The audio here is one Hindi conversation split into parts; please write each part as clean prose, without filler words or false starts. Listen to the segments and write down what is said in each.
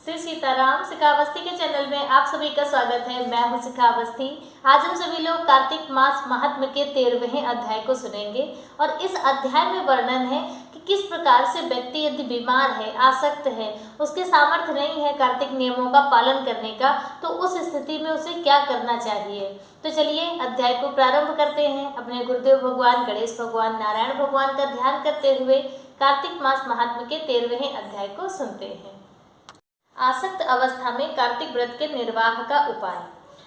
श्री सीताराम। शिखावस्थी के चैनल में आप सभी का स्वागत है। मैं हूं शिखावस्थी। आज हम सभी लोग कार्तिक मास महात्म्य के 13वें अध्याय को सुनेंगे और इस अध्याय में वर्णन है कि किस प्रकार से व्यक्ति यदि बीमार है, आसक्त है, उसके सामर्थ्य नहीं है कार्तिक नियमों का पालन करने का, तो उस स्थिति में उसे क्या करना चाहिए। तो चलिए अध्याय को प्रारंभ करते हैं। अपने गुरुदेव भगवान गणेश भगवान, नारायण भगवान का ध्यान करते हुए कार्तिक मास महात्म्य के 13वें अध्याय को सुनते हैं। आसक्त अवस्था में कार्तिक व्रत के निर्वाह का उपाय।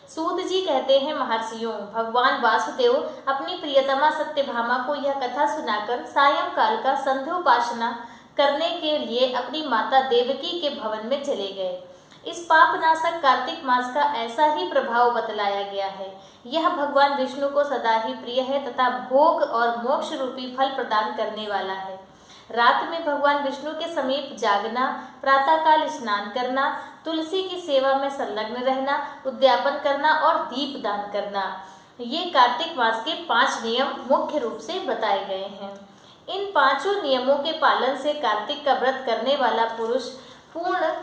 सूत जी कहते हैं, महर्षियों, भगवान वासुदेव अपनी प्रियतमा सत्यभामा को यह कथा सुनाकर सायंकाल का संध्योपासना करने के लिए अपनी माता देवकी के भवन में चले गए। इस पापनाशक कार्तिक मास का ऐसा ही प्रभाव बतलाया गया है। यह भगवान विष्णु को सदा ही प्रिय है तथा भोग और मोक्ष रूपी फल प्रदान करने वाला है। रात में भगवान विष्णु के समीप जागना, प्रातःकाल स्नान करना, तुलसी की सेवा में संलग्न रहना, उद्यापन करना और दीप दान करना, ये कार्तिक मास के 5 नियम मुख्य रूप से बताए गए हैं। इन 5 नियमों के पालन से कार्तिक का व्रत करने वाला पुरुष पूर्ण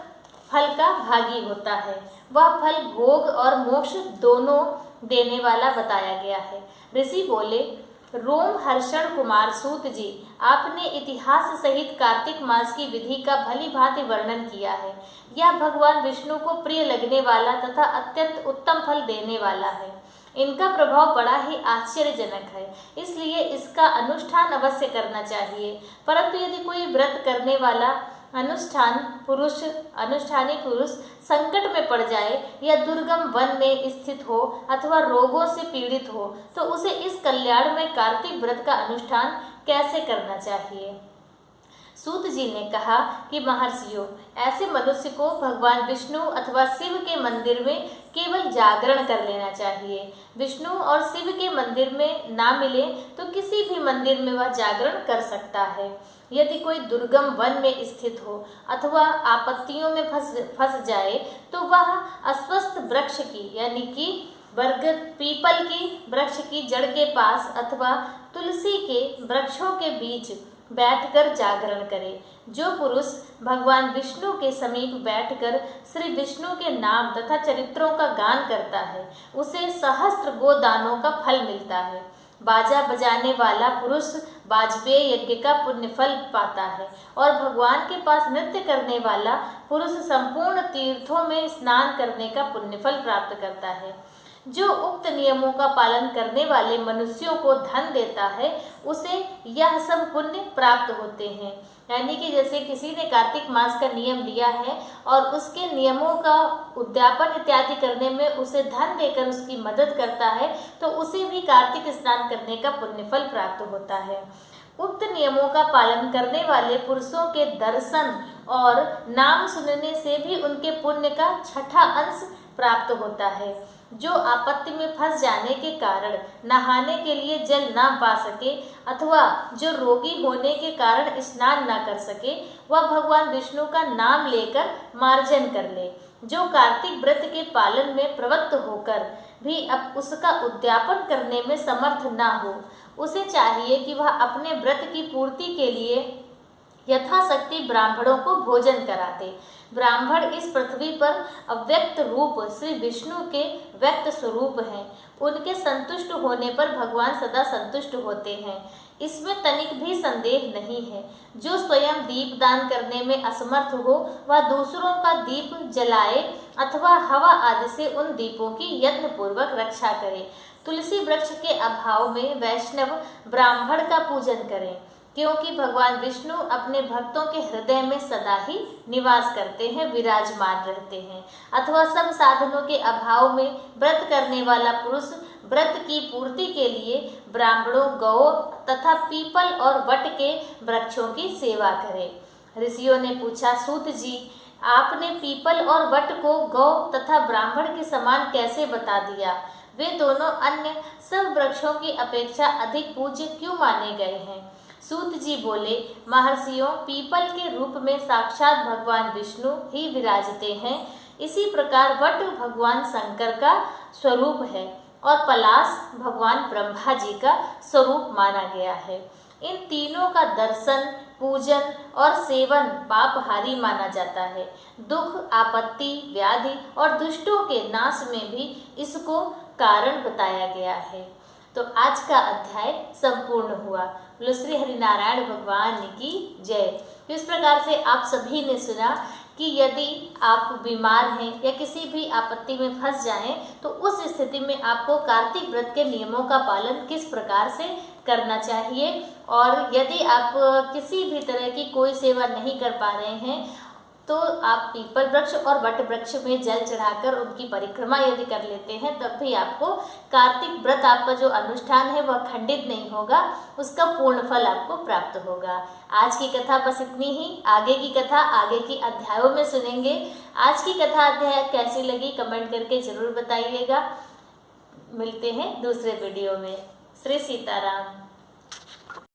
फल का भागी होता है। वह फल भोग और मोक्ष दोनों देने वाला बताया गया है। ऋषि बोले, रोम हर्षण कुमार सूत जी, आपने इतिहास सहित कार्तिक मास की विधि का भली भांति वर्णन किया है। यह भगवान विष्णु को प्रिय लगने वाला तथा अत्यंत उत्तम फल देने वाला है। इनका प्रभाव बड़ा ही आश्चर्यजनक है, इसलिए इसका अनुष्ठान अवश्य करना चाहिए। परंतु यदि कोई व्रत करने वाला अनुष्ठानी पुरुष संकट में पड़ जाए या दुर्गम वन में स्थित हो अथवा रोगों से पीड़ित हो, तो उसे इस कल्याण में कार्तिक व्रत का अनुष्ठान कैसे करना चाहिए। सूत जी ने कहा कि महर्षियों, ऐसे मनुष्य को भगवान विष्णु अथवा शिव के मंदिर में केवल जागरण कर लेना चाहिए। विष्णु और शिव के मंदिर में ना मिले तो किसी भी मंदिर में वह जागरण कर सकता है। यदि कोई दुर्गम वन में स्थित हो अथवा आपत्तियों में फंस जाए, तो वह अस्वस्थ वृक्ष की यानी कि पीपल की वृक्ष की जड़ के पास अथवा तुलसी के वृक्षों के बीच बैठकर जागरण करे। जो पुरुष भगवान विष्णु के समीप बैठकर श्री विष्णु के नाम तथा चरित्रों का गान करता है, उसे सहस्त्र गोदानों का फल मिलता है। बाजा बजाने वाला पुरुष वाजपेय यज्ञ का पुण्य फल पाता है और भगवान के पास नृत्य करने वाला पुरुष संपूर्ण तीर्थों में स्नान करने का पुण्य फल प्राप्त करता है। जो उक्त नियमों का पालन करने वाले मनुष्यों को धन देता है, उसे यह सब पुण्य प्राप्त होते हैं। यानी कि जैसे किसी ने कार्तिक मास का नियम लिया है और उसके नियमों का उद्यापन इत्यादि करने में उसे धन देकर उसकी मदद करता है, तो उसे भी कार्तिक स्नान करने का पुण्य फल प्राप्त होता है। उक्त नियमों का पालन करने वाले पुरुषों के दर्शन और नाम सुनने से भी उनके पुण्य का 6ठा अंश प्राप्त होता है। जो आपत्ति में फंस जाने के कारण नहाने के लिए जल ना पा सके अथवा जो रोगी होने के कारण स्नान ना कर सके, वह भगवान विष्णु का नाम लेकर मार्जन कर ले। जो कार्तिक व्रत के पालन में प्रवृत्त होकर भी अब उसका उद्यापन करने में समर्थ ना हो, उसे चाहिए कि वह अपने व्रत की पूर्ति के लिए यथाशक्ति ब्राह्मणों को भोजन कराते। ब्राह्मण इस पृथ्वी पर अव्यक्त रूप श्री विष्णु के व्यक्त स्वरूप हैं। उनके संतुष्ट होने पर भगवान सदा संतुष्ट होते हैं, इसमें तनिक भी संदेह नहीं है। जो स्वयं दीप दान करने में असमर्थ हो, वह दूसरों का दीप जलाए अथवा हवा आदि से उन दीपों की यत्नपूर्वक रक्षा करे। तुलसी वृक्ष के अभाव में वैष्णव ब्राह्मण का पूजन करें, क्योंकि भगवान विष्णु अपने भक्तों के हृदय में सदा ही निवास करते हैं, विराजमान रहते हैं। अथवा सब साधनों के अभाव में व्रत करने वाला पुरुष व्रत की पूर्ति के लिए ब्राह्मणों, गौ तथा पीपल और वट के वृक्षों की सेवा करे। ऋषियों ने पूछा, सूत जी, आपने पीपल और वट को गौ तथा ब्राह्मण के समान कैसे बता दिया? वे दोनों अन्य सब वृक्षों की अपेक्षा अधिक पूज्य क्यों माने गए हैं? सूत जी बोले, महर्षियों, पीपल के रूप में साक्षात भगवान विष्णु ही विराजते हैं। इसी प्रकार वट भगवान शंकर का स्वरूप है और पलाश भगवान ब्रह्मा जी का स्वरूप माना गया है। इन तीनों का दर्शन, पूजन और सेवन पापहारी माना जाता है। दुख, आपत्ति, व्याधि और दुष्टों के नाश में भी इसको कारण बताया गया है। तो आज का अध्याय संपूर्ण हुआ। बोलो श्री हरिनारायण भगवान की जय। तो इस प्रकार से आप सभी ने सुना कि यदि आप बीमार हैं या किसी भी आपत्ति में फंस जाएं तो उस स्थिति में आपको कार्तिक व्रत के नियमों का पालन किस प्रकार से करना चाहिए, और यदि आप किसी भी तरह की कोई सेवा नहीं कर पा रहे हैं तो आप पीपल वृक्ष और वट वृक्ष में जल चढ़ाकर उनकी परिक्रमा यदि कर लेते हैं तब भी आपको कार्तिक व्रत, आपका जो अनुष्ठान है वह खंडित नहीं होगा, उसका पूर्ण फल आपको प्राप्त होगा। आज की कथा बस इतनी ही। आगे की कथा आगे की अध्यायों में सुनेंगे। आज की कथा अध्याय कैसी लगी कमेंट करके जरूर बताइएगा। मिलते हैं दूसरे वीडियो में। श्री सीताराम।